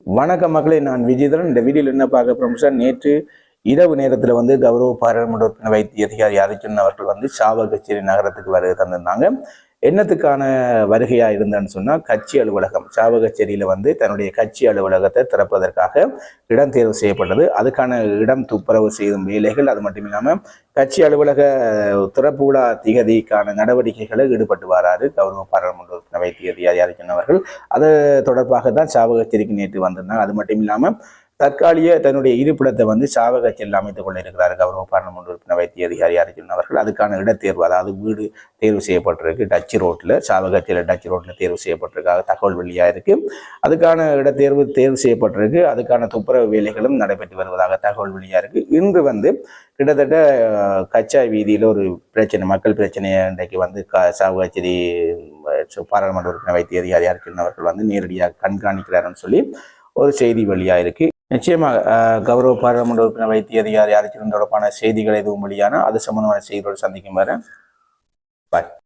வணக்க மக்களே, நான் விஜயதரன். இந்த வீடியோவில் என்ன பார்க்க போறோம், நேற்று இரவு நேரத்தில் வந்து கௌரவ பாராளுமன்ற உறுப்பினர் வைத்திய அதிகாரி அர்ஜுன் அவர்கள் வந்து சாவகச்சேரி நகரத்துக்கு வருகை தந்திருந்தாங்க. என்னத்துக்கான வருகையா இருந்தேன்னு சொன்னா, கட்சி அலுவலகம் சாவகச்சேரியில வந்து தன்னுடைய கட்சி அலுவலகத்தை திறப்பதற்காக இடம் தேர்வு செய்யப்பட்டது. அதுக்கான இடம் துப்புரவு செய்யும் வேலைகள், அது மட்டும் இல்லாம கட்சி அலுவலக திறப்பு விழா திகதிக்கான நடவடிக்கைகளை ஈடுபட்டு வராரு கௌரவ பாராளுமன்ற உறுப்பினர் வைத்திய அதிகாரி அர்ஜுன் அவர்கள். அது தொடர்பாக தான் சாவகச்சேரிக்கு நேற்று வந்திருந்தாங்க. அது மட்டும் இல்லாம தற்காலிக தன்னுடைய இருப்பிடத்தை வந்து சாவகச்சேரியில் அமைத்துக் கொள்ள இருக்கிறார் கௌரவ பாராளுமன்ற உறுப்பினர் வைத்திய அதிகாரி அர்ஜுன் அவர்கள். அதுக்கான இடத்தேர்வு, அதாவது வீடு தேர்வு செய்யப்பட்டிருக்கு. டச் ரோட்ல, சாவகச்சேரி டச் ரோட்ல தேர்வு செய்யப்பட்டிருக்காக தகவல் வெளியாக இருக்கு. அதுக்கான தேர்வு செய்யப்பட்டிருக்கு. அதுக்கான துப்புரவு வேலைகளும் நடைபெற்று வருவதாக தகவல் வெளியாக இருக்கு. இன்று வந்து கிட்டத்தட்ட கச்சா வீதியில் ஒரு பிரச்சனை, மக்கள் பிரச்சனையை இன்றைக்கு வந்து சாவகச்சேரி பாராளுமன்ற உறுப்பினர் வைத்திய அதிகாரி அர்ஜுன் அவர்கள் வந்து நேரடியாக கண்காணிக்கிறாருன்னு சொல்லி ஒரு செய்தி வெளியாக இருக்கு. நிச்சயமாக கௌரவ பாராளுமன்ற உறுப்பினர் வைத்திய அதிகாரி அர்ஜுன் தொடர்பான செய்திகள் எதுவும் வெளியான அது சம்பந்தமான செய்திகளோடு சந்திக்கும் வரை பாய்.